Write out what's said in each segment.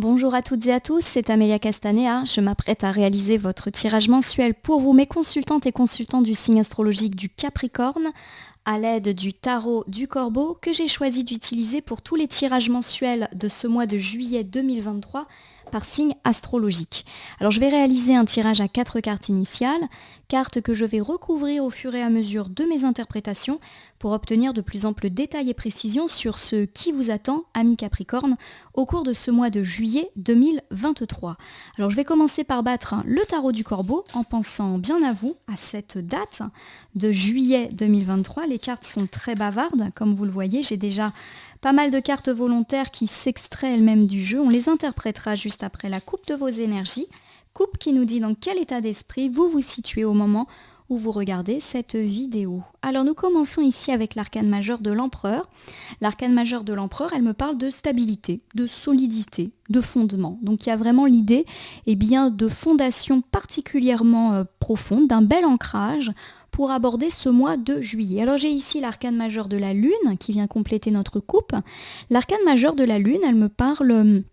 Bonjour à toutes et à tous, c'est Amélia Castanea. Je m'apprête à réaliser votre tirage mensuel pour vous, mes consultantes et consultants du signe astrologique du Capricorne, à l'aide du tarot du Corbeau que j'ai choisi d'utiliser pour tous les tirages mensuels de ce mois de juillet 2023 par signe astrologique. Alors je vais réaliser un tirage à 4 cartes initiales, cartes que je vais recouvrir au fur et à mesure de mes interprétations pour obtenir de plus amples détails et précisions sur ce qui vous attend, amis Capricorne, au cours de ce mois de juillet 2023. Alors je vais commencer par battre le tarot du Corbeau en pensant bien à vous, à cette date de juillet 2023. Les cartes sont très bavardes, comme vous le voyez, j'ai déjà pas mal de cartes volontaires qui s'extraient elles-mêmes du jeu. On les interprétera juste après la coupe de vos énergies. Coupe qui nous dit dans quel état d'esprit vous vous situez au moment où vous regardez cette vidéo. Alors nous commençons ici avec l'arcane majeur de l'empereur. L'arcane majeur de l'empereur, elle me parle de stabilité, de solidité, de fondement. Donc il y a vraiment l'idée de fondation particulièrement profonde, d'un bel ancrage pour aborder ce mois de juillet. Alors j'ai ici l'arcane majeur de la lune qui vient compléter notre coupe. L'arcane majeur de la lune, elle me parle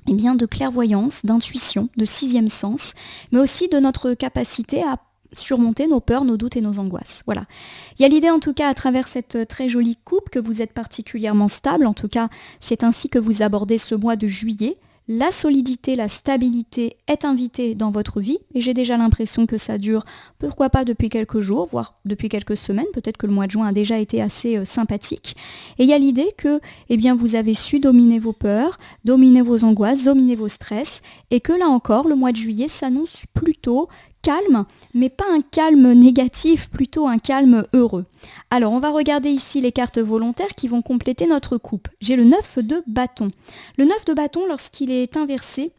de clairvoyance, d'intuition, de sixième sens, mais aussi de notre capacité à surmonter nos peurs, nos doutes et nos angoisses. Voilà. Il y a l'idée en tout cas à travers cette très jolie coupe que vous êtes particulièrement stable. En tout cas, c'est ainsi que vous abordez ce mois de juillet. La solidité, la stabilité est invitée dans votre vie et j'ai déjà l'impression que ça dure, pourquoi pas depuis quelques jours, voire depuis quelques semaines, peut-être que le mois de juin a déjà été assez sympathique. Et il y a l'idée que vous avez su dominer vos peurs, dominer vos angoisses, dominer vos stress et que là encore, le mois de juillet s'annonce plutôt calme, mais pas un calme négatif, plutôt un calme heureux. Alors, on va regarder ici les cartes volontaires qui vont compléter notre coupe. J'ai le 9 de bâton. Le 9 de bâton, lorsqu'il est inversé,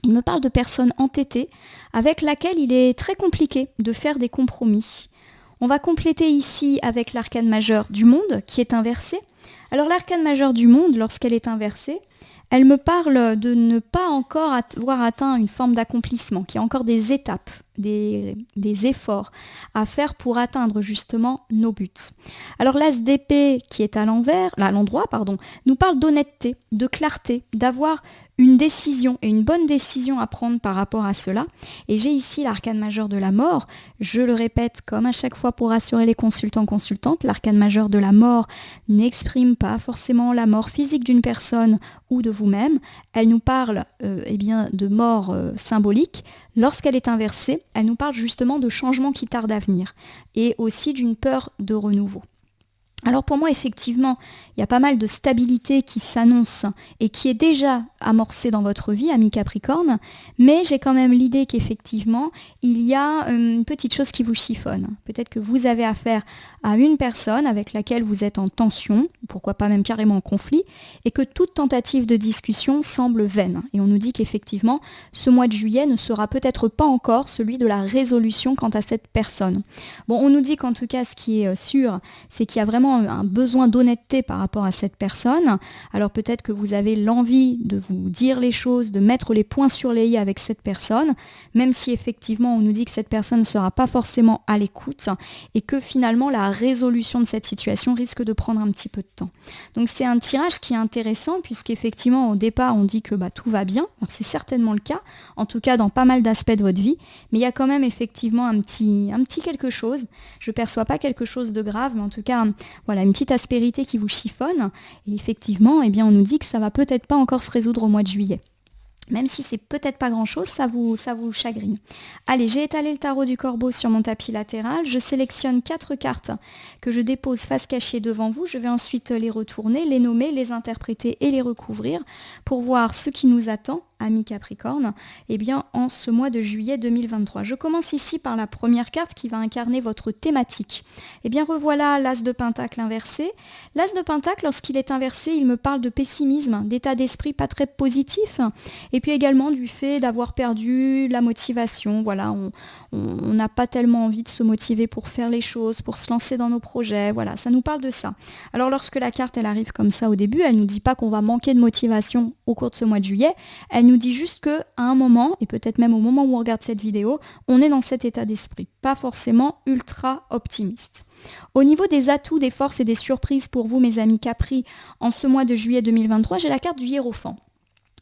il me parle de personnes entêtées avec laquelle il est très compliqué de faire des compromis. On va compléter ici avec l'arcane majeur du monde qui est inversé. Alors, l'arcane majeur du monde, lorsqu'elle est inversée, elle me parle de ne pas encore avoir atteint une forme d'accomplissement, qu'il y a encore des étapes, des efforts à faire pour atteindre justement nos buts. Alors l'as d'épée qui est à l'endroit, nous parle d'honnêteté, de clarté, d'avoir une décision et une bonne décision à prendre par rapport à cela. Et j'ai ici l'arcane majeur de la mort. Je le répète comme à chaque fois pour rassurer les consultants-consultantes, l'arcane majeur de la mort n'exprime pas forcément la mort physique d'une personne ou de vous-même. Elle nous parle de mort symbolique. Lorsqu'elle est inversée, elle nous parle justement de changements qui tardent à venir et aussi d'une peur de renouveau. Alors pour moi, effectivement, il y a pas mal de stabilité qui s'annonce et qui est déjà amorcée dans votre vie, ami Capricorne, mais j'ai quand même l'idée qu'effectivement, il y a une petite chose qui vous chiffonne. Peut-être que vous avez affaire à une personne avec laquelle vous êtes en tension, pourquoi pas même carrément en conflit, et que toute tentative de discussion semble vaine. Et on nous dit qu'effectivement, ce mois de juillet ne sera peut-être pas encore celui de la résolution quant à cette personne. Bon, on nous dit qu'en tout cas, ce qui est sûr, c'est qu'il y a vraiment un besoin d'honnêteté par rapport à cette personne. Alors peut-être que vous avez l'envie de vous dire les choses, de mettre les points sur les i avec cette personne, même si effectivement on nous dit que cette personne ne sera pas forcément à l'écoute et que finalement la résolution de cette situation risque de prendre un petit peu de temps. Donc c'est un tirage qui est intéressant puisqu'effectivement au départ on dit que tout va bien, alors c'est certainement le cas, en tout cas dans pas mal d'aspects de votre vie, mais il y a quand même effectivement un petit quelque chose, je perçois pas quelque chose de grave, mais en tout cas voilà, une petite aspérité qui vous chiffonne et effectivement on nous dit que ça va peut-être pas encore se résoudre au mois de juillet. Même si c'est peut-être pas grand-chose, ça vous chagrine. Allez, j'ai étalé le tarot du Corbeau sur mon tapis latéral. Je sélectionne 4 cartes que je dépose face cachée devant vous. Je vais ensuite les retourner, les nommer, les interpréter et les recouvrir pour voir ce qui nous attend, amis Capricorne, en ce mois de juillet 2023. Je commence ici par la première carte qui va incarner votre thématique. Revoilà l'as de pentacle inversé. L'as de pentacle, lorsqu'il est inversé, il me parle de pessimisme, d'état d'esprit pas très positif, et puis également du fait d'avoir perdu la motivation. Voilà, on n'a pas tellement envie de se motiver pour faire les choses, pour se lancer dans nos projets. Voilà, ça nous parle de ça. Alors lorsque la carte elle arrive comme ça au début, elle nous dit pas qu'on va manquer de motivation au cours de ce mois de juillet. Elle nous dit juste qu'à un moment, et peut-être même au moment où on regarde cette vidéo, on est dans cet état d'esprit, pas forcément ultra optimiste. Au niveau des atouts, des forces et des surprises pour vous, mes amis Capri, en ce mois de juillet 2023, j'ai la carte du Hiérophant.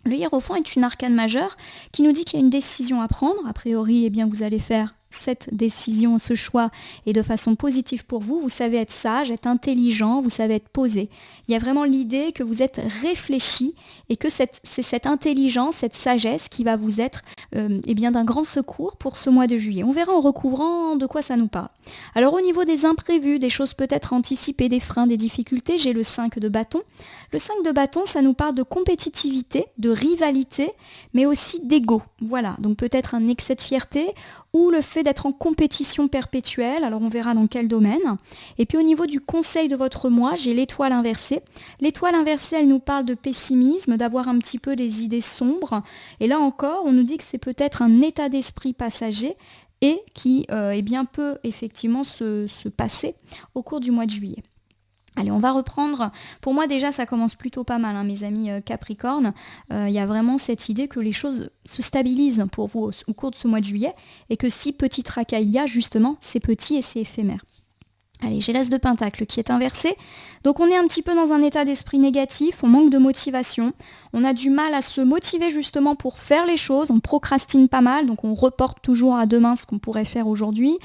Le hiérophant est une arcane majeure qui nous dit qu'il y a une décision à prendre. A priori, eh bien, vous allez faire cette décision, ce choix est de façon positive pour vous. Vous savez être sage, être intelligent, vous savez être posé. Il y a vraiment l'idée que vous êtes réfléchi et que c'est cette intelligence, cette sagesse qui va vous être eh bien, d'un grand secours pour ce mois de juillet. On verra en recouvrant de quoi ça nous parle. Alors au niveau des imprévus, des choses peut-être anticipées, des freins, des difficultés, j'ai le 5 de bâton. Le 5 de bâton, ça nous parle de compétitivité, de rivalité, mais aussi d'ego. Voilà, donc peut-être un excès de fierté ou le fait d'être en compétition perpétuelle, alors on verra dans quel domaine. Et puis au niveau du conseil de votre mois, j'ai l'étoile inversée. L'étoile inversée, elle nous parle de pessimisme, d'avoir un petit peu des idées sombres. Et là encore, on nous dit que c'est peut-être un état d'esprit passager et qui eh bien, peut effectivement se passer au cours du mois de juillet. Allez, on va reprendre. Pour moi, déjà, ça commence plutôt pas mal, hein, mes amis Capricorne. Il y a vraiment cette idée que les choses se stabilisent pour vous au cours de ce mois de juillet et que si petit tracas il y a, justement, c'est petit et c'est éphémère. Allez, j'ai l'as de pentacle qui est inversé. Donc on est un petit peu dans un état d'esprit négatif, on manque de motivation, on a du mal à se motiver justement pour faire les choses, on procrastine pas mal, donc on reporte toujours à demain ce qu'on pourrait faire aujourd'hui.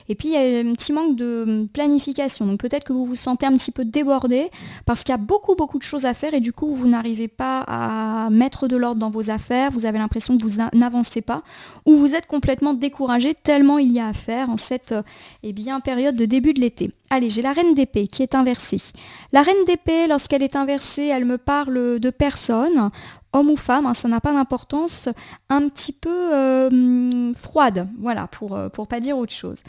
Et puis il y a un petit manque de planification, donc peut-être que vous vous sentez un petit peu débordé parce qu'il y a beaucoup de choses à faire et du coup vous n'arrivez pas à mettre de l'ordre dans vos affaires, vous avez l'impression que vous n'avancez pas ou vous êtes complètement découragé tellement il y a à faire en cette période de début de l'été. Allez, j'ai la reine d'épée qui est inversée. La reine d'épée, lorsqu'elle est inversée, elle me parle de personnes, homme ou femme, hein, ça n'a pas d'importance, un petit peu froide, voilà, pour pas dire autre chose.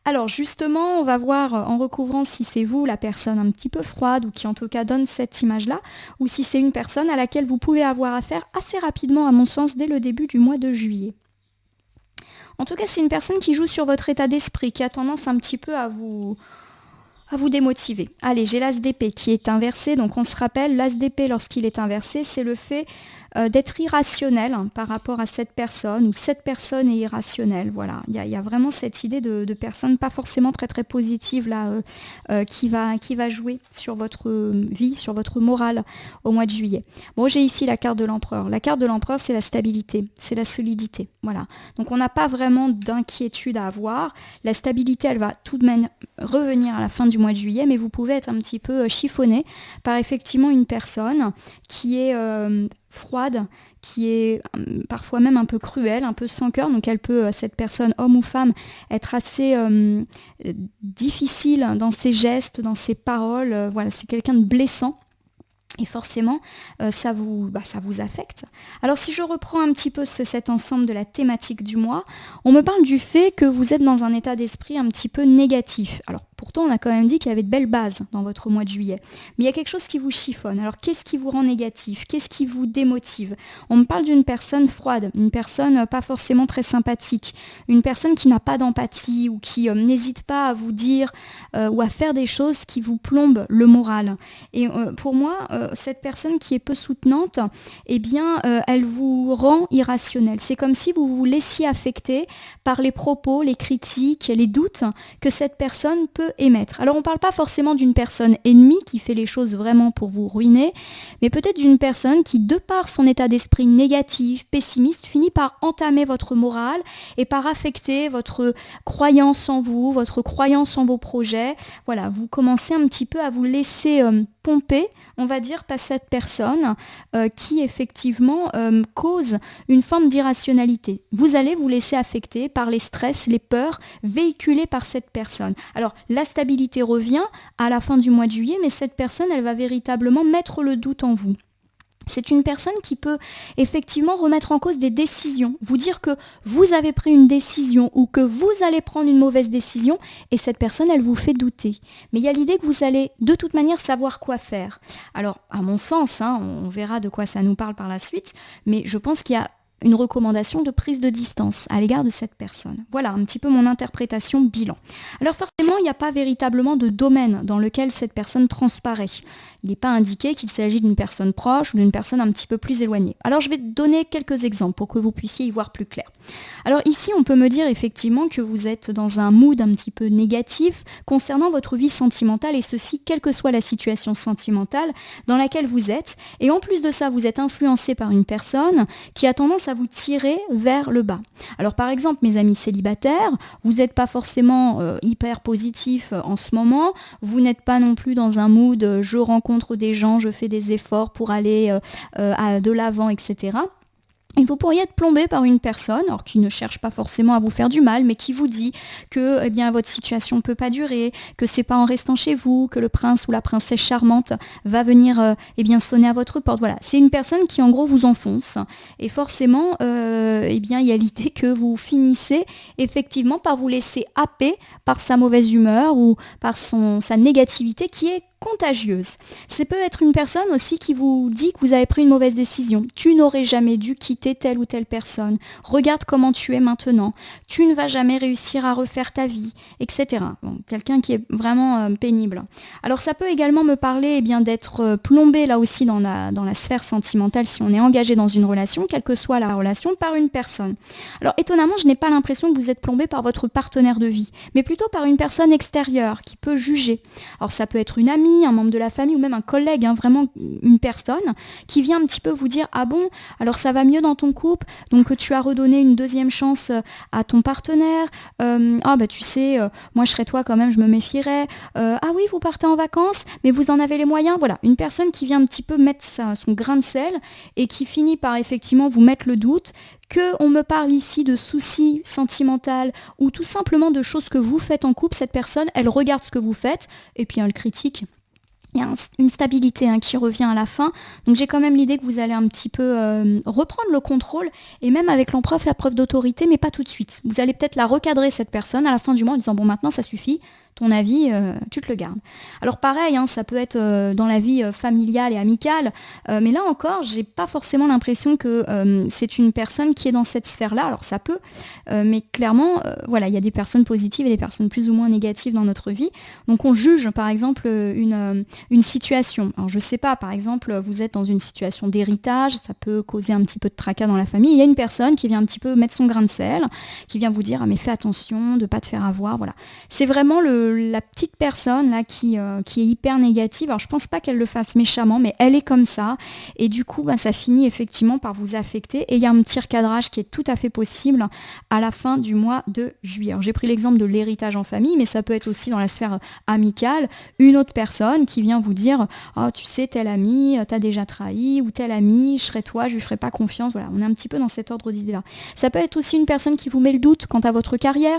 Alors justement, on va voir en recouvrant si c'est vous, la personne un petit peu froide, ou qui en tout cas donne cette image-là, ou si c'est une personne à laquelle vous pouvez avoir affaire assez rapidement, à mon sens, dès le début du mois de juillet. En tout cas, c'est une personne qui joue sur votre état d'esprit, qui a tendance un petit peu à vous démotiver. Allez, j'ai l'as d'épée qui est inversé, donc on se rappelle, l'as d'épée lorsqu'il est inversé, c'est le fait d'être irrationnel hein, par rapport à cette personne, ou cette personne est irrationnelle, voilà. Il y a vraiment cette idée de personne pas forcément très positive là, qui va jouer sur votre vie, sur votre morale au mois de juillet. Bon, j'ai ici la carte de l'empereur. La carte de l'empereur, c'est la stabilité, c'est la solidité, voilà. Donc on n'a pas vraiment d'inquiétude à avoir. La stabilité, elle va tout de même revenir à la fin du mois de juillet, mais vous pouvez être un petit peu chiffonné par effectivement une personne qui est froide, qui est parfois même un peu cruelle, un peu sans cœur, donc elle peut, cette personne, homme ou femme, être assez difficile dans ses gestes, dans ses paroles, voilà, c'est quelqu'un de blessant. Et forcément, ça vous affecte. Alors si je reprends un petit peu cet ensemble de la thématique du mois, on me parle du fait que vous êtes dans un état d'esprit un petit peu négatif. Alors pourtant, on a quand même dit qu'il y avait de belles bases dans votre mois de juillet. Mais il y a quelque chose qui vous chiffonne. Alors qu'est-ce qui vous rend négatif? Qu'est-ce qui vous démotive? On me parle d'une personne froide, une personne pas forcément très sympathique, une personne qui n'a pas d'empathie ou qui n'hésite pas à vous dire ou à faire des choses qui vous plombent le moral. Et pour moi, cette personne qui est peu soutenante, eh bien, elle vous rend irrationnel. C'est comme si vous vous laissiez affecter par les propos, les critiques, les doutes que cette personne peut émettre. Alors on ne parle pas forcément d'une personne ennemie qui fait les choses vraiment pour vous ruiner, mais peut-être d'une personne qui, de par son état d'esprit négatif, pessimiste, finit par entamer votre morale et par affecter votre croyance en vous, votre croyance en vos projets. Voilà, vous commencez un petit peu à vous laisser pomper, on va dire, par cette personne qui effectivement cause une forme d'irrationalité. Vous allez vous laisser affecter par les stress, les peurs véhiculées par cette personne. Alors la stabilité revient à la fin du mois de juillet, mais cette personne, elle va véritablement mettre le doute en vous. C'est une personne qui peut effectivement remettre en cause des décisions, vous dire que vous avez pris une décision ou que vous allez prendre une mauvaise décision et cette personne, elle vous fait douter. Mais il y a l'idée que vous allez de toute manière savoir quoi faire. Alors, à mon sens, on verra de quoi ça nous parle par la suite, mais je pense qu'il y a une recommandation de prise de distance à l'égard de cette personne. Voilà un petit peu mon interprétation bilan. Alors forcément, il n'y a pas véritablement de domaine dans lequel cette personne transparaît. Il n'est pas indiqué qu'il s'agit d'une personne proche ou d'une personne un petit peu plus éloignée. Alors je vais donner quelques exemples pour que vous puissiez y voir plus clair. Alors ici, on peut me dire effectivement que vous êtes dans un mood un petit peu négatif concernant votre vie sentimentale, et ceci quelle que soit la situation sentimentale dans laquelle vous êtes. Et en plus de ça, vous êtes influencé par une personne qui a tendance à vous tirer vers le bas. Alors par exemple, mes amis célibataires, vous n'êtes pas forcément hyper positif en ce moment, vous n'êtes pas non plus dans un mood je rencontre des gens, je fais des efforts pour aller de l'avant, etc. Et vous pourriez être plombé par une personne, alors qui ne cherche pas forcément à vous faire du mal, mais qui vous dit que votre situation ne peut pas durer, que c'est pas en restant chez vous, que le prince ou la princesse charmante va venir sonner à votre porte. Voilà, c'est une personne qui en gros vous enfonce. Et forcément, il y a l'idée que vous finissez effectivement par vous laisser happer par sa mauvaise humeur ou par sa négativité qui est contagieuse. Ça peut être une personne aussi qui vous dit que vous avez pris une mauvaise décision. Tu n'aurais jamais dû quitter telle ou telle personne. Regarde comment tu es maintenant. Tu ne vas jamais réussir à refaire ta vie, etc. Bon, quelqu'un qui est vraiment pénible. Alors ça peut également me parler d'être plombé là aussi dans la sphère sentimentale si on est engagé dans une relation, quelle que soit la relation, par une personne. Alors étonnamment, je n'ai pas l'impression que vous êtes plombé par votre partenaire de vie, mais plutôt par une personne extérieure qui peut juger. Alors ça peut être une amie, un membre de la famille ou même un collègue, vraiment une personne qui vient un petit peu vous dire « Ah bon, alors ça va mieux dans ton couple, donc tu as redonné une deuxième chance à ton partenaire, tu sais, moi je serais toi quand même, je me méfierais, ah oui, vous partez en vacances, mais vous en avez les moyens », voilà, une personne qui vient un petit peu mettre son grain de sel et qui finit par effectivement vous mettre le doute qu'on me parle ici de soucis sentimentaux ou tout simplement de choses que vous faites en couple. Cette personne, elle regarde ce que vous faites et puis elle critique. Il y a une stabilité qui revient à la fin. Donc j'ai quand même l'idée que vous allez un petit peu reprendre le contrôle et même avec l'empereur faire preuve d'autorité, mais pas tout de suite. Vous allez peut-être la recadrer, cette personne, à la fin du mois en disant « Bon, maintenant ça suffit ». Ton avis, tu te le gardes. Alors pareil, ça peut être dans la vie familiale et amicale, mais là encore, j'ai pas forcément l'impression que c'est une personne qui est dans cette sphère-là. Alors ça peut, mais clairement, il y a des personnes positives et des personnes plus ou moins négatives dans notre vie. Donc on juge, par exemple, une situation. Alors je sais pas, par exemple, vous êtes dans une situation d'héritage, ça peut causer un petit peu de tracas dans la famille. Il y a une personne qui vient un petit peu mettre son grain de sel, qui vient vous dire « Ah mais fais attention de pas te faire avoir », voilà. C'est vraiment la petite personne là qui est hyper négative. Alors je pense pas qu'elle le fasse méchamment, mais elle est comme ça et du coup ça finit effectivement par vous affecter et il y a un petit recadrage qui est tout à fait possible à la fin du mois de juillet. Alors j'ai pris l'exemple de l'héritage en famille, mais ça peut être aussi dans la sphère amicale, une autre personne qui vient vous dire « Oh tu sais, tel ami t'as déjà trahi » ou « tel ami, je serais toi, je lui ferais pas confiance ». Voilà, on est un petit peu dans cet ordre d'idée-là. Ça peut être aussi une personne qui vous met le doute quant à votre carrière.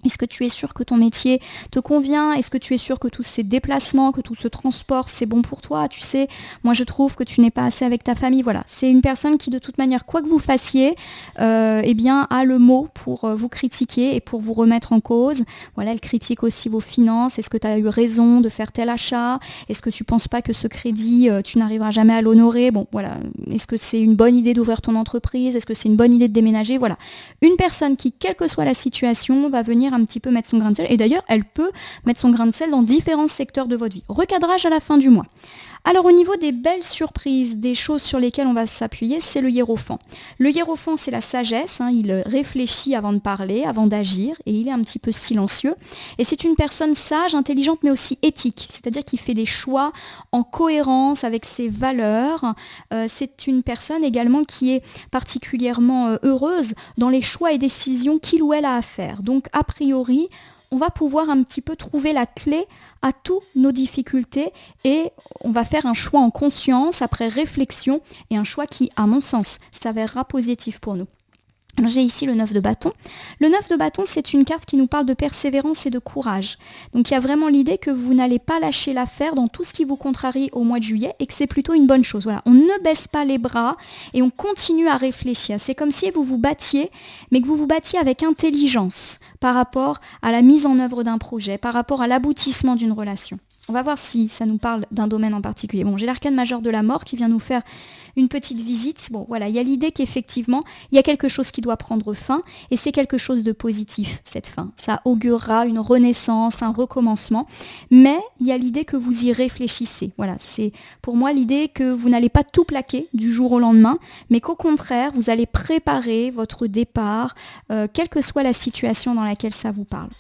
Est-ce que tu es sûr que ton métier te convient? Est-ce que tu es sûr que tous ces déplacements, que tout ce transport, c'est bon pour toi? Tu sais, moi je trouve que tu n'es pas assez avec ta famille. Voilà, c'est une personne qui de toute manière, quoi que vous fassiez, a le mot pour vous critiquer et pour vous remettre en cause. Voilà, elle critique aussi vos finances. Est-ce que tu as eu raison de faire tel achat? Est-ce que tu ne penses pas que ce crédit, tu n'arriveras jamais à l'honorer? Bon, voilà. Est-ce que c'est une bonne idée d'ouvrir ton entreprise? Est-ce que c'est une bonne idée de déménager? Voilà. Une personne qui, quelle que soit la situation, va venir un petit peu mettre son grain de sel. Et d'ailleurs, elle peut mettre son grain de sel dans différents secteurs de votre vie. Recadrage à la fin du mois. Alors au niveau des belles surprises, des choses sur lesquelles on va s'appuyer, c'est le hiérophant. Le hiérophant, c'est la sagesse, il réfléchit avant de parler, avant d'agir, et il est un petit peu silencieux. Et c'est une personne sage, intelligente, mais aussi éthique, c'est-à-dire qu'il fait des choix en cohérence avec ses valeurs. C'est une personne également qui est particulièrement heureuse dans les choix et décisions qu'il ou elle a à faire. Donc a priori, on va pouvoir un petit peu trouver la clé à toutes nos difficultés et on va faire un choix en conscience, après réflexion, et un choix qui, à mon sens, s'avérera positif pour nous. Alors j'ai ici le 9 de bâton. Le 9 de bâton, c'est une carte qui nous parle de persévérance et de courage. Donc il y a vraiment l'idée que vous n'allez pas lâcher l'affaire dans tout ce qui vous contrarie au mois de juillet et que c'est plutôt une bonne chose. Voilà, on ne baisse pas les bras et on continue à réfléchir. C'est comme si vous vous battiez, mais que vous vous battiez avec intelligence par rapport à la mise en œuvre d'un projet, par rapport à l'aboutissement d'une relation. On va voir si ça nous parle d'un domaine en particulier. Bon, j'ai l'arcane majeur de la mort qui vient nous faire une petite visite. Bon, voilà, il y a l'idée qu'effectivement, il y a quelque chose qui doit prendre fin et c'est quelque chose de positif, cette fin. Ça augurera une renaissance, un recommencement, mais il y a l'idée que vous y réfléchissez. Voilà, c'est pour moi l'idée que vous n'allez pas tout plaquer du jour au lendemain, mais qu'au contraire, vous allez préparer votre départ, quelle que soit la situation dans laquelle ça vous parle.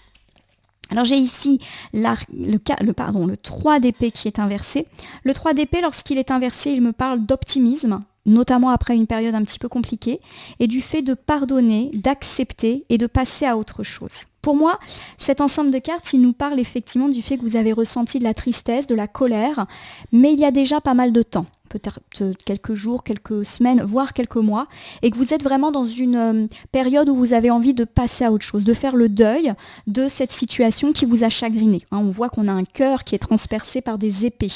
Alors j'ai ici le 3 d'épée qui est inversé. Le 3 d'épée, lorsqu'il est inversé, il me parle d'optimisme, notamment après une période un petit peu compliquée, et du fait de pardonner, d'accepter et de passer à autre chose. Pour moi, cet ensemble de cartes, il nous parle effectivement du fait que vous avez ressenti de la tristesse, de la colère, mais il y a déjà pas mal de temps. Peut-être quelques jours, quelques semaines, voire quelques mois, et que vous êtes vraiment dans une période où vous avez envie de passer à autre chose, de faire le deuil de cette situation qui vous a chagriné. On voit qu'on a un cœur qui est transpercé par des épées.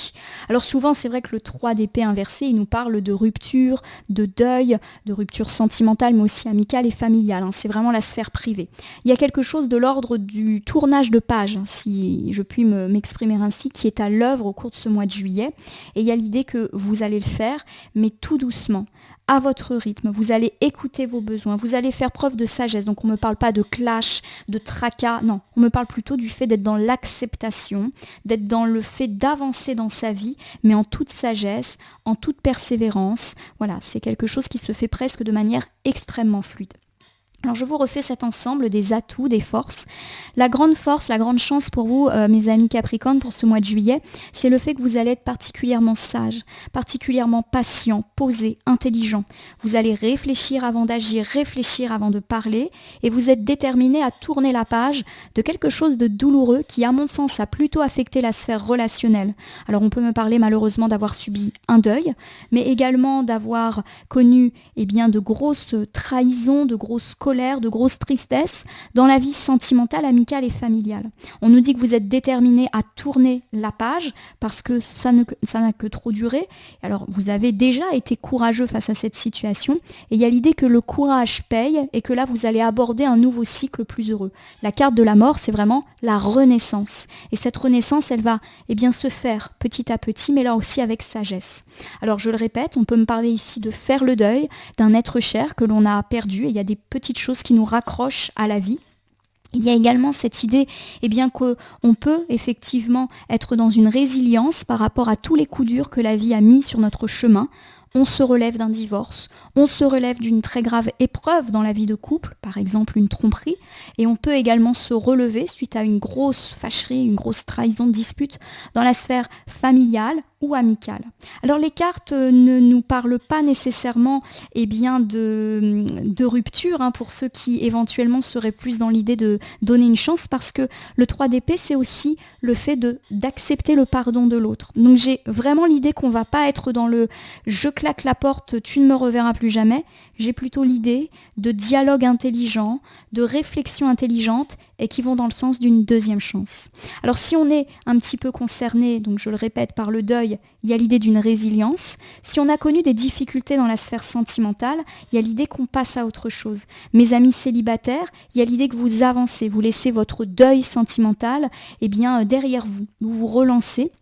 Alors souvent, c'est vrai que le 3 d'épée inversé, il nous parle de rupture, de deuil, de rupture sentimentale, mais aussi amicale et familiale. C'est vraiment la sphère privée. Il y a quelque chose de l'ordre du tournage de page, si je puis m'exprimer ainsi, qui est à l'œuvre au cours de ce mois de juillet. Et il y a l'idée que vous allez le faire, mais tout doucement, à votre rythme. Vous allez écouter vos besoins, vous allez faire preuve de sagesse. Donc on ne me parle pas de clash, de tracas, non, on me parle plutôt du fait d'être dans l'acceptation, d'être dans le fait d'avancer dans sa vie, mais en toute sagesse, en toute persévérance. Voilà, c'est quelque chose qui se fait presque de manière extrêmement fluide. Alors je vous refais cet ensemble des atouts, des forces. La grande force, la grande chance pour vous, mes amis Capricorne, pour ce mois de juillet, c'est le fait que vous allez être particulièrement sage, particulièrement patient, posé, intelligent. Vous allez réfléchir avant d'agir, réfléchir avant de parler, et vous êtes déterminé à tourner la page de quelque chose de douloureux qui, à mon sens, a plutôt affecté la sphère relationnelle. Alors on peut me parler malheureusement d'avoir subi un deuil, mais également d'avoir connu de grosses trahisons, de grosses colères, de grosses tristesses dans la vie sentimentale, amicale et familiale. On nous dit que vous êtes déterminé à tourner la page parce que ça n'a que trop duré. Alors vous avez déjà été courageux face à cette situation et il y a l'idée que le courage paye et que là vous allez aborder un nouveau cycle plus heureux. La carte de la mort, c'est vraiment la renaissance. Et cette renaissance, elle va se faire petit à petit, mais là aussi avec sagesse. Alors je le répète, on peut me parler ici de faire le deuil d'un être cher que l'on a perdu et il y a des petites choses qui nous raccrochent à la vie. Il y a également cette idée qu'on peut effectivement être dans une résilience par rapport à tous les coups durs que la vie a mis sur notre chemin. On se relève d'un divorce, on se relève d'une très grave épreuve dans la vie de couple, par exemple une tromperie, et on peut également se relever suite à une grosse fâcherie, une grosse trahison, dispute dans la sphère familiale ou amicale. Alors les cartes ne nous parlent pas nécessairement de rupture pour ceux qui éventuellement seraient plus dans l'idée de donner une chance, parce que le 3 d'épée, c'est aussi le fait d'accepter le pardon de l'autre. Donc j'ai vraiment l'idée qu'on ne va pas être dans le « je claque la porte, tu ne me reverras plus jamais ». J'ai plutôt l'idée de dialogue intelligent, de réflexion intelligente et qui vont dans le sens d'une deuxième chance. Alors si on est un petit peu concerné, donc je le répète, par le deuil, il y a l'idée d'une résilience. Si on a connu des difficultés dans la sphère sentimentale, il y a l'idée qu'on passe à autre chose. Mes amis célibataires, il y a l'idée que vous avancez, vous laissez votre deuil sentimental derrière vous, vous vous relancez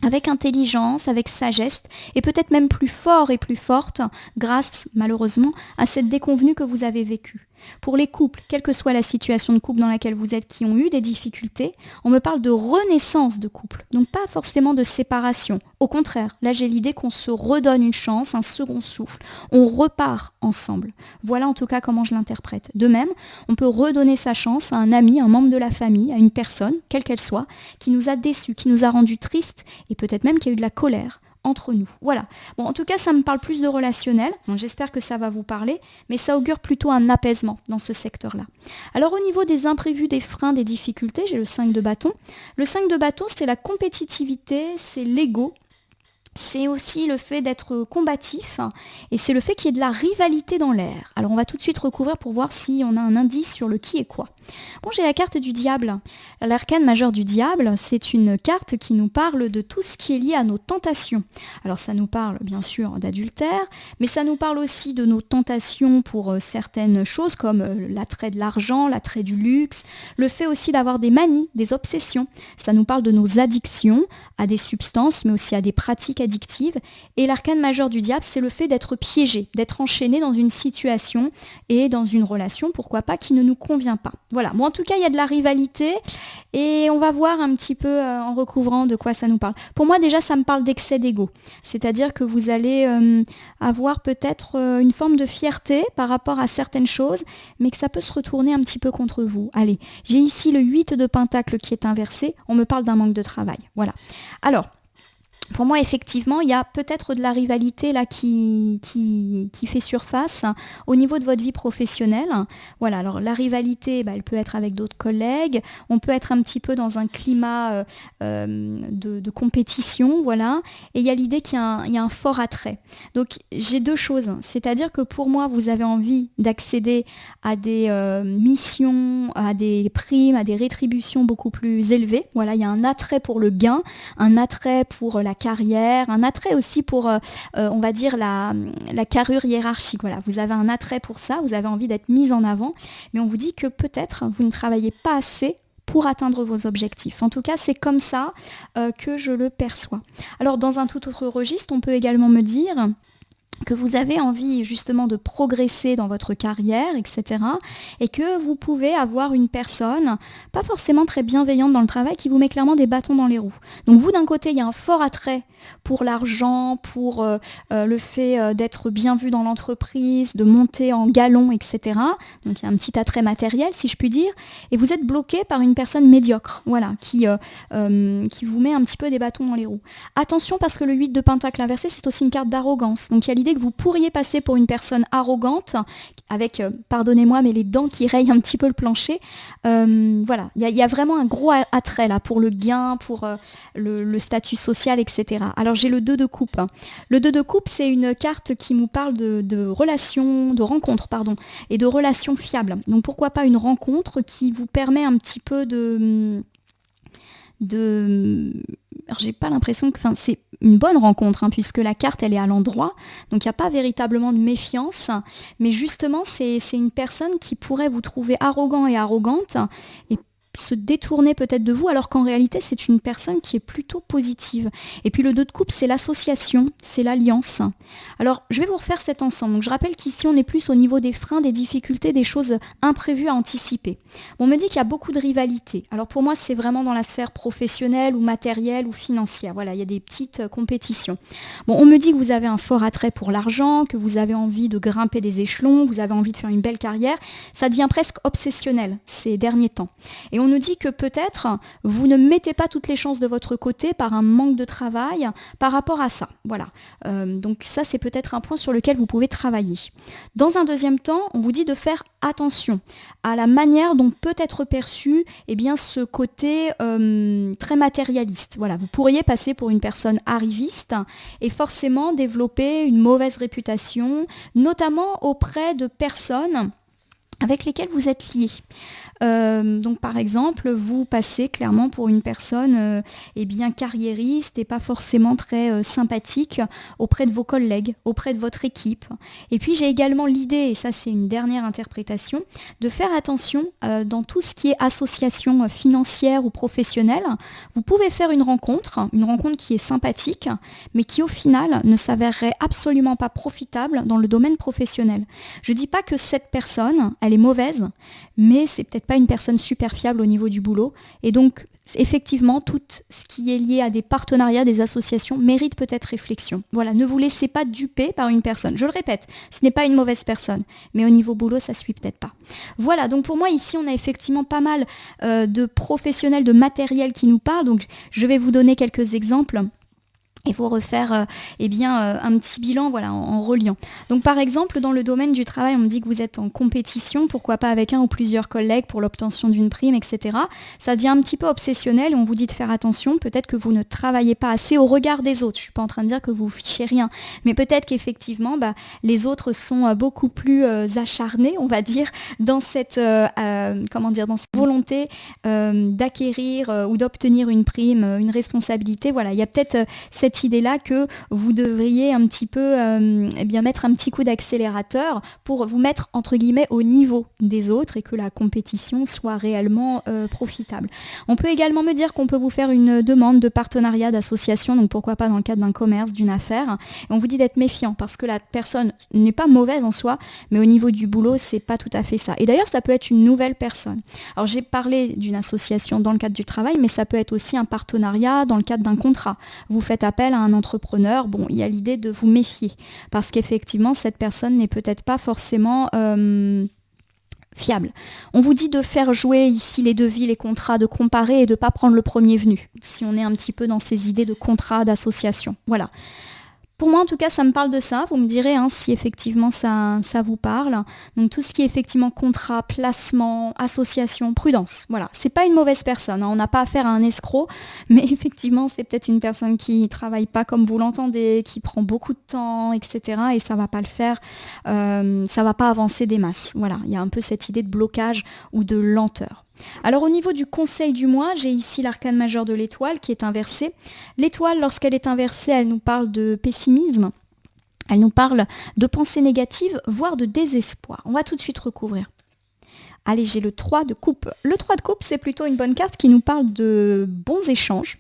avec intelligence, avec sagesse, et peut-être même plus fort et plus forte, grâce, malheureusement, à cette déconvenue que vous avez vécue. Pour les couples, quelle que soit la situation de couple dans laquelle vous êtes, qui ont eu des difficultés, on me parle de renaissance de couple, donc pas forcément de séparation. Au contraire, là j'ai l'idée qu'on se redonne une chance, un second souffle, on repart ensemble. Voilà en tout cas comment je l'interprète. De même, on peut redonner sa chance à un ami, un membre de la famille, à une personne, quelle qu'elle soit, qui nous a déçus, qui nous a rendus tristes, et peut-être même qu'il y a eu de la colère entre nous. Voilà. Bon, en tout cas, ça me parle plus de relationnel. Bon, j'espère que ça va vous parler, mais ça augure plutôt un apaisement dans ce secteur-là. Alors, au niveau des imprévus, des freins, des difficultés, j'ai le 5 de bâton. Le 5 de bâton, c'est la compétitivité, c'est l'ego. c'est aussi le fait d'être combatif et c'est le fait qu'il y ait de la rivalité dans l'air. Alors on va tout de suite recouvrir pour voir si on a un indice sur le qui et quoi. Bon, j'ai la carte du diable. L'arcane majeur du diable, c'est une carte qui nous parle de tout ce qui est lié à nos tentations. Alors ça nous parle bien sûr d'adultère, mais ça nous parle aussi de nos tentations pour certaines choses comme l'attrait de l'argent, l'attrait du luxe, le fait aussi d'avoir des manies, des obsessions. Ça nous parle de nos addictions à des substances, mais aussi à des pratiques addictives. Et l'arcane majeur du diable, c'est le fait d'être piégé, d'être enchaîné dans une situation et dans une relation, pourquoi pas, qui ne nous convient pas. Voilà, bon en tout cas il y a de la rivalité et on va voir un petit peu en recouvrant de quoi ça nous parle. Pour moi déjà ça me parle d'excès d'ego, c'est-à-dire que vous allez avoir peut-être une forme de fierté par rapport à certaines choses, mais que ça peut se retourner un petit peu contre vous. Allez, j'ai ici le 8 de Pentacle qui est inversé, on me parle d'un manque de travail. Voilà. Alors, pour moi, effectivement, il y a peut-être de la rivalité là qui fait surface au niveau de votre vie professionnelle. Voilà, alors la rivalité, elle peut être avec d'autres collègues, on peut être un petit peu dans un climat de compétition, voilà, et il y a l'idée qu'il y a un fort attrait. Donc j'ai deux choses, c'est-à-dire que pour moi, vous avez envie d'accéder à des missions, à des primes, à des rétributions beaucoup plus élevées. Voilà, il y a un attrait pour le gain, un attrait pour la carrière, un attrait aussi pour, on va dire, la carrure hiérarchique. Voilà, vous avez un attrait pour ça, vous avez envie d'être mise en avant, mais on vous dit que peut-être vous ne travaillez pas assez pour atteindre vos objectifs. En tout cas, c'est comme ça que je le perçois. Alors, dans un tout autre registre, on peut également me dire que vous avez envie justement de progresser dans votre carrière, etc. Et que vous pouvez avoir une personne, pas forcément très bienveillante dans le travail, qui vous met clairement des bâtons dans les roues. Donc vous, d'un côté, il y a un fort attrait pour l'argent, pour le fait d'être bien vu dans l'entreprise, de monter en galon, etc. Donc il y a un petit attrait matériel, si je puis dire. Et vous êtes bloqué par une personne médiocre, voilà, qui vous met un petit peu des bâtons dans les roues. Attention, parce que le 8 de Pentacle inversé, c'est aussi une carte d'arrogance. Donc il y a l'idée que vous pourriez passer pour une personne arrogante, avec, pardonnez-moi, mais les dents qui rayent un petit peu le plancher. Voilà, il y a vraiment un gros attrait là pour le gain, pour le statut social, etc. Alors j'ai le 2 de coupe. Le 2 de coupe, c'est une carte qui nous parle de relations, de rencontres, pardon, et de relations fiables. Donc pourquoi pas une rencontre qui vous permet un petit peu alors j'ai pas l'impression que, c'est une bonne rencontre, puisque la carte elle est à l'endroit, donc il n'y a pas véritablement de méfiance, mais justement c'est une personne qui pourrait vous trouver arrogant et arrogante et se détourner peut-être de vous, alors qu'en réalité c'est une personne qui est plutôt positive. Et puis le 2 de coupe, c'est l'association, c'est l'alliance. Alors je vais vous refaire cet ensemble. Donc je rappelle qu'ici on est plus au niveau des freins, des difficultés, des choses imprévues à anticiper. On me dit qu'il y a beaucoup de rivalité. Alors pour moi c'est vraiment dans la sphère professionnelle ou matérielle ou financière. Voilà, il y a des petites compétitions. Bon, on me dit que vous avez un fort attrait pour l'argent, que vous avez envie de grimper les échelons, vous avez envie de faire une belle carrière. Ça devient presque obsessionnel ces derniers temps. Et on nous dit que peut-être vous ne mettez pas toutes les chances de votre côté par un manque de travail par rapport à ça. Voilà. Donc ça, c'est peut-être un point sur lequel vous pouvez travailler. Dans un deuxième temps, on vous dit de faire attention à la manière dont peut être perçu ce côté très matérialiste. Voilà, vous pourriez passer pour une personne arriviste et forcément développer une mauvaise réputation, notamment auprès de personnes avec lesquelles vous êtes liés. Donc par exemple, vous passez clairement pour une personne carriériste et pas forcément très sympathique auprès de vos collègues, auprès de votre équipe. Et puis j'ai également l'idée, et ça c'est une dernière interprétation, de faire attention dans tout ce qui est association financière ou professionnelle. Vous pouvez faire une rencontre qui est sympathique, mais qui au final ne s'avérerait absolument pas profitable dans le domaine professionnel. Je dis pas que cette personne, elle est mauvaise, mais c'est peut-être pas une personne super fiable au niveau du boulot. Et donc, effectivement, tout ce qui est lié à des partenariats, des associations, mérite peut-être réflexion. Voilà, ne vous laissez pas duper par une personne. Je le répète, ce n'est pas une mauvaise personne, mais au niveau boulot, ça suit peut-être pas. Voilà, donc pour moi, ici, on a effectivement pas mal de professionnels, de matériel qui nous parlent. Donc, je vais vous donner quelques exemples. et vous refaire un petit bilan en reliant. Donc par exemple, dans le domaine du travail, on me dit que vous êtes en compétition, pourquoi pas avec un ou plusieurs collègues pour l'obtention d'une prime, etc. Ça devient un petit peu obsessionnel et on vous dit de faire attention. Peut-être que vous ne travaillez pas assez au regard des autres. Je ne suis pas en train de dire que vous fichez rien, mais peut-être qu'effectivement, les autres sont beaucoup plus acharnés, on va dire, dans cette volonté d'acquérir ou d'obtenir une prime, une responsabilité. Voilà, il y a peut-être cette idée-là que vous devriez un petit peu mettre un petit coup d'accélérateur pour vous mettre entre guillemets au niveau des autres et que la compétition soit réellement profitable. On peut également me dire qu'on peut vous faire une demande de partenariat d'association, donc pourquoi pas dans le cadre d'un commerce, d'une affaire. Et on vous dit d'être méfiant parce que la personne n'est pas mauvaise en soi, mais au niveau du boulot, c'est pas tout à fait ça. Et d'ailleurs, ça peut être une nouvelle personne. Alors j'ai parlé d'une association dans le cadre du travail, mais ça peut être aussi un partenariat dans le cadre d'un contrat. Vous faites appel à un entrepreneur, il y a l'idée de vous méfier parce qu'effectivement cette personne n'est peut-être pas forcément fiable. On vous dit de faire jouer ici les devis, les contrats, de comparer et de ne pas prendre le premier venu si on est un petit peu dans ces idées de contrat, d'association. Voilà. Pour moi, en tout cas, ça me parle de ça. Vous me direz si effectivement ça vous parle. Donc tout ce qui est effectivement contrat, placement, association, prudence. Voilà, c'est pas une mauvaise personne. On n'a pas affaire à un escroc, mais effectivement, c'est peut-être une personne qui travaille pas comme vous l'entendez, qui prend beaucoup de temps, etc. Et ça va pas le faire. Ça va pas avancer des masses. Voilà, il y a un peu cette idée de blocage ou de lenteur. Alors au niveau du conseil du mois, j'ai ici l'arcane majeur de l'étoile qui est inversée. L'étoile, lorsqu'elle est inversée, elle nous parle de pessimisme, elle nous parle de pensée négative, voire de désespoir. On va tout de suite recouvrir. Allez, j'ai le 3 de coupe. Le 3 de coupe, c'est plutôt une bonne carte qui nous parle de bons échanges,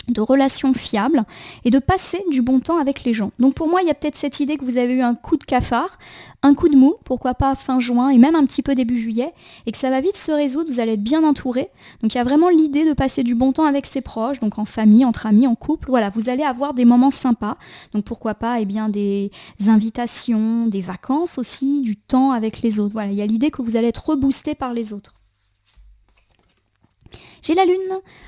de relations fiables et de passer du bon temps avec les gens. Donc pour moi, il y a peut-être cette idée que vous avez eu un coup de cafard, un coup de mou, pourquoi pas fin juin et même un petit peu début juillet, et que ça va vite se résoudre, vous allez être bien entouré. Donc il y a vraiment l'idée de passer du bon temps avec ses proches, donc en famille, entre amis, en couple. Voilà, vous allez avoir des moments sympas. Donc pourquoi pas des invitations, des vacances aussi, du temps avec les autres. Voilà, il y a l'idée que vous allez être reboosté par les autres. J'ai la lune.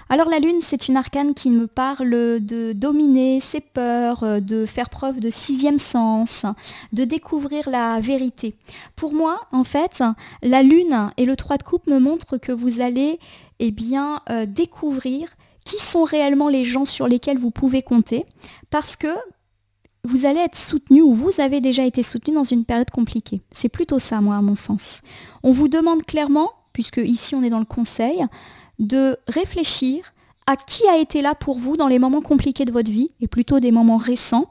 Alors la lune, c'est une arcane qui me parle de dominer ses peurs, de faire preuve de sixième sens, de découvrir la vérité. Pour moi, en fait, la lune et le 3 de coupe me montrent que vous allez découvrir qui sont réellement les gens sur lesquels vous pouvez compter, parce que vous allez être soutenu ou vous avez déjà été soutenu dans une période compliquée. C'est plutôt ça, moi, à mon sens. On vous demande clairement, puisque ici on est dans le conseil, de réfléchir à qui a été là pour vous dans les moments compliqués de votre vie, et plutôt des moments récents,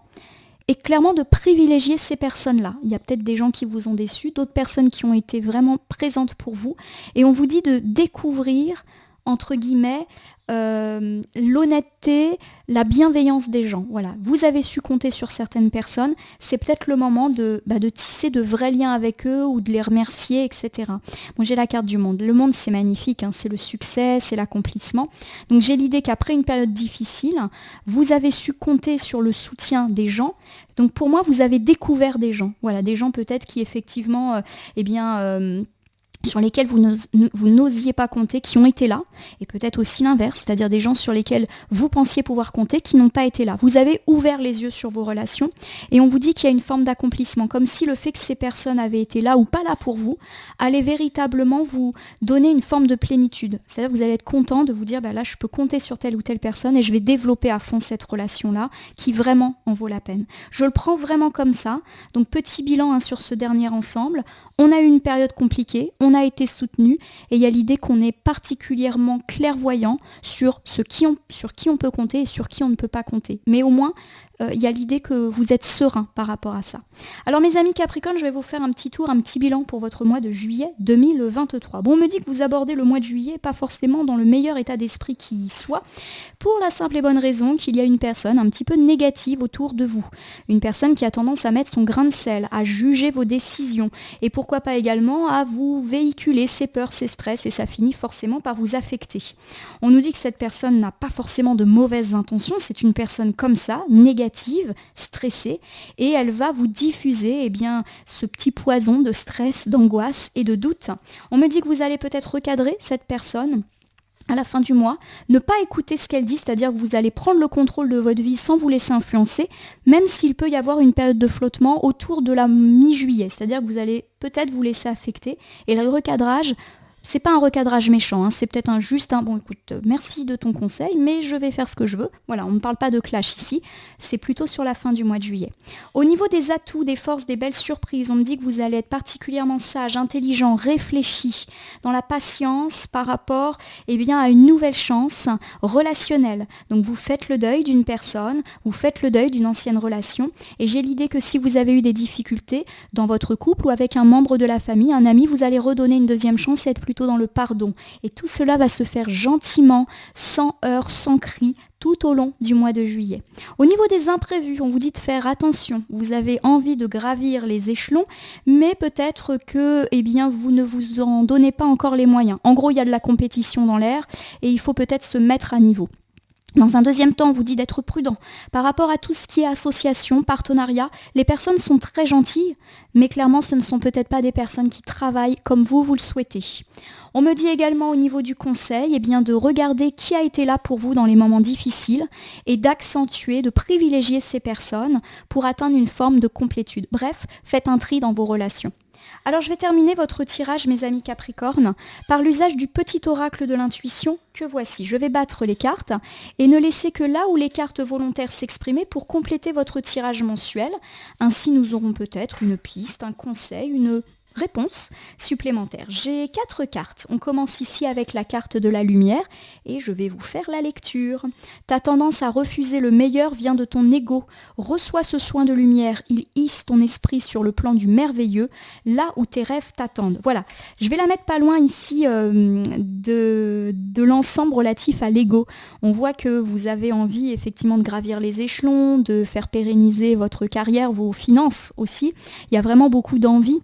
et clairement de privilégier ces personnes-là. Il y a peut-être des gens qui vous ont déçus, d'autres personnes qui ont été vraiment présentes pour vous, et on vous dit de découvrir, entre guillemets, l'honnêteté, la bienveillance des gens. Voilà, vous avez su compter sur certaines personnes, c'est peut-être le moment de tisser de vrais liens avec eux ou de les remercier, etc. Moi j'ai la carte du monde. Le monde c'est magnifique, c'est le succès, c'est l'accomplissement. Donc j'ai l'idée qu'après une période difficile, vous avez su compter sur le soutien des gens. Donc pour moi vous avez découvert des gens. Voilà, des gens peut-être qui effectivement, sur lesquels vous n'osiez pas compter, qui ont été là, et peut-être aussi l'inverse, c'est-à-dire des gens sur lesquels vous pensiez pouvoir compter, qui n'ont pas été là. Vous avez ouvert les yeux sur vos relations, et on vous dit qu'il y a une forme d'accomplissement, comme si le fait que ces personnes avaient été là ou pas là pour vous, allait véritablement vous donner une forme de plénitude. C'est-à-dire que vous allez être content de vous dire, là je peux compter sur telle ou telle personne, et je vais développer à fond cette relation-là, qui vraiment en vaut la peine. Je le prends vraiment comme ça, donc petit bilan sur ce dernier ensemble. On a eu une période compliquée, on a été soutenu et il y a l'idée qu'on est particulièrement clairvoyant sur qui on peut compter et sur qui on ne peut pas compter. Mais au moins, il y a l'idée que vous êtes serein par rapport à ça. Alors mes amis Capricorne, je vais vous faire un petit tour, un petit bilan pour votre mois de juillet 2023. Bon, on me dit que vous abordez le mois de juillet pas forcément dans le meilleur état d'esprit qui soit, pour la simple et bonne raison qu'il y a une personne un petit peu négative autour de vous. Une personne qui a tendance à mettre son grain de sel, à juger vos décisions et pourquoi pas également à vous véhiculer ses peurs, ses stress et ça finit forcément par vous affecter. On nous dit que cette personne n'a pas forcément de mauvaises intentions, c'est une personne comme ça, négative, stressée, et elle va vous diffuser ce petit poison de stress, d'angoisse et de doute. On me dit que vous allez peut-être recadrer cette personne à la fin du mois, ne pas écouter ce qu'elle dit, c'est-à-dire que vous allez prendre le contrôle de votre vie sans vous laisser influencer, même s'il peut y avoir une période de flottement autour de la mi-juillet, c'est-à-dire que vous allez peut-être vous laisser affecter. Et le recadrage, c'est pas un recadrage méchant, c'est peut-être juste un bon écoute, merci de ton conseil, mais je vais faire ce que je veux. Voilà, on ne parle pas de clash ici, c'est plutôt sur la fin du mois de juillet. Au niveau des atouts, des forces, des belles surprises, on me dit que vous allez être particulièrement sage, intelligent, réfléchi, dans la patience par rapport à une nouvelle chance relationnelle. Donc vous faites le deuil d'une personne, vous faites le deuil d'une ancienne relation, et j'ai l'idée que si vous avez eu des difficultés dans votre couple ou avec un membre de la famille, un ami, vous allez redonner une deuxième chance et être plutôt dans le pardon. Et tout cela va se faire gentiment, sans heurts, sans cris, tout au long du mois de juillet. Au niveau des imprévus, on vous dit de faire attention. Vous avez envie de gravir les échelons, mais peut-être que vous ne vous en donnez pas encore les moyens. En gros, il y a de la compétition dans l'air et il faut peut-être se mettre à niveau. Dans un deuxième temps, on vous dit d'être prudent. Par rapport à tout ce qui est association, partenariat, les personnes sont très gentilles, mais clairement, ce ne sont peut-être pas des personnes qui travaillent comme vous le souhaitez. On me dit également au niveau du conseil, de regarder qui a été là pour vous dans les moments difficiles et d'accentuer, de privilégier ces personnes pour atteindre une forme de complétude. Bref, faites un tri dans vos relations. Alors je vais terminer votre tirage, mes amis Capricorne, par l'usage du petit oracle de l'intuition que voici. Je vais battre les cartes et ne laisser que là où les cartes volontaires s'exprimer pour compléter votre tirage mensuel. Ainsi, nous aurons peut-être une piste, un conseil, une réponse supplémentaire. J'ai 4 cartes. On commence ici avec la carte de la lumière et je vais vous faire la lecture. Ta tendance à refuser le meilleur vient de ton ego. Reçois ce soin de lumière. Il hisse ton esprit sur le plan du merveilleux, là où tes rêves t'attendent. Voilà. Je vais la mettre pas loin ici de l'ensemble relatif à l'ego. On voit que vous avez envie effectivement de gravir les échelons, de faire pérenniser votre carrière, vos finances aussi. Il y a vraiment beaucoup d'envie,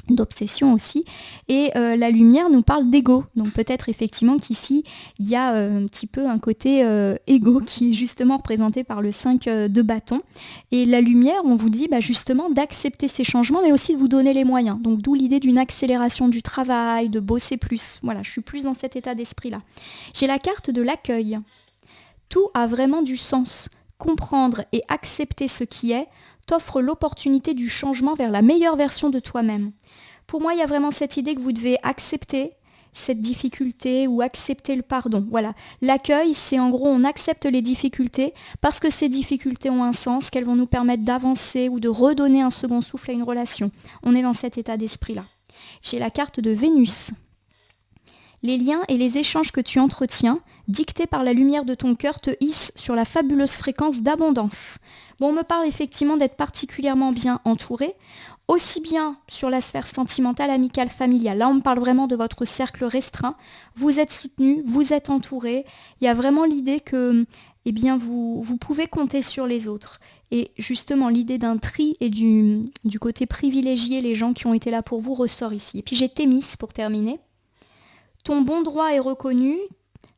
d'obsession aussi, et la lumière nous parle d'ego, donc peut-être effectivement qu'ici il y a un petit peu un côté égo qui est justement représenté par le 5 de bâton, et la lumière on vous dit justement d'accepter ces changements mais aussi de vous donner les moyens, donc d'où l'idée d'une accélération du travail, de bosser plus. Voilà, je suis plus dans cet état d'esprit là. J'ai la carte de l'accueil. Tout a vraiment du sens. Comprendre et accepter ce qui est t'offre l'opportunité du changement vers la meilleure version de toi-même. Pour moi, il y a vraiment cette idée que vous devez accepter cette difficulté ou accepter le pardon. Voilà, l'accueil, c'est en gros, on accepte les difficultés parce que ces difficultés ont un sens, qu'elles vont nous permettre d'avancer ou de redonner un second souffle à une relation. On est dans cet état d'esprit-là. J'ai la carte de Vénus. Les liens et les échanges que tu entretiens, dictés par la lumière de ton cœur, te hissent sur la fabuleuse fréquence d'abondance. Bon, on me parle effectivement d'être particulièrement bien entouré, aussi bien sur la sphère sentimentale, amicale, familiale. Là, on me parle vraiment de votre cercle restreint. Vous êtes soutenu, vous êtes entouré. Il y a vraiment l'idée que vous pouvez compter sur les autres. Et justement, l'idée d'un tri et du côté privilégié, les gens qui ont été là pour vous, ressort ici. Et puis j'ai Thémis pour terminer. Ton bon droit est reconnu,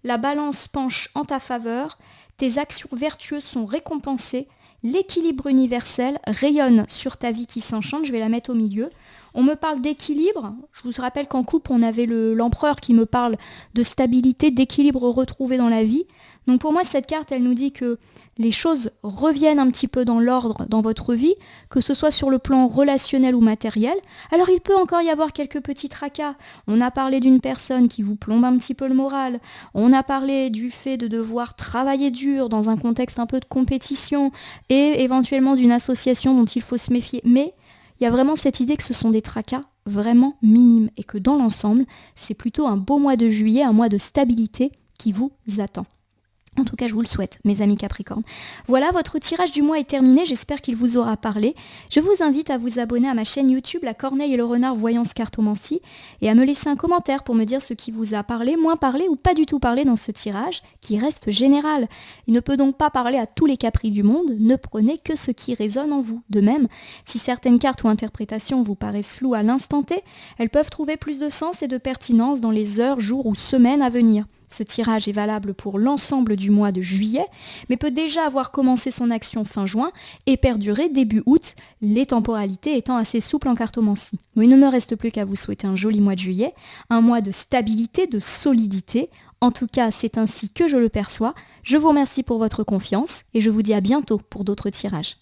la balance penche en ta faveur, tes actions vertueuses sont récompensées, l'équilibre universel rayonne sur ta vie qui s'enchante, je vais la mettre au milieu. On me parle d'équilibre, je vous rappelle qu'en couple on avait l'empereur qui me parle de stabilité, d'équilibre retrouvé dans la vie. Donc pour moi cette carte elle nous dit que les choses reviennent un petit peu dans l'ordre dans votre vie, que ce soit sur le plan relationnel ou matériel. Alors il peut encore y avoir quelques petits tracas. On a parlé d'une personne qui vous plombe un petit peu le moral. On a parlé du fait de devoir travailler dur dans un contexte un peu de compétition et éventuellement d'une association dont il faut se méfier. Mais il y a vraiment cette idée que ce sont des tracas vraiment minimes et que dans l'ensemble, c'est plutôt un beau mois de juillet, un mois de stabilité qui vous attend. En tout cas, je vous le souhaite, mes amis Capricorne. Voilà, votre tirage du mois est terminé, j'espère qu'il vous aura parlé. Je vous invite à vous abonner à ma chaîne YouTube, La Corneille et le Renard Voyance Cartomancie, et à me laisser un commentaire pour me dire ce qui vous a parlé, moins parlé ou pas du tout parlé dans ce tirage, qui reste général. Il ne peut donc pas parler à tous les capris du monde, ne prenez que ce qui résonne en vous. De même, si certaines cartes ou interprétations vous paraissent floues à l'instant T, elles peuvent trouver plus de sens et de pertinence dans les heures, jours ou semaines à venir. Ce tirage est valable pour l'ensemble du mois de juillet, mais peut déjà avoir commencé son action fin juin et perdurer début août, les temporalités étant assez souples en cartomancie. Il ne me reste plus qu'à vous souhaiter un joli mois de juillet, un mois de stabilité, de solidité, En tout cas, c'est ainsi que je le perçois. Je vous remercie pour votre confiance et je vous dis à bientôt pour d'autres tirages.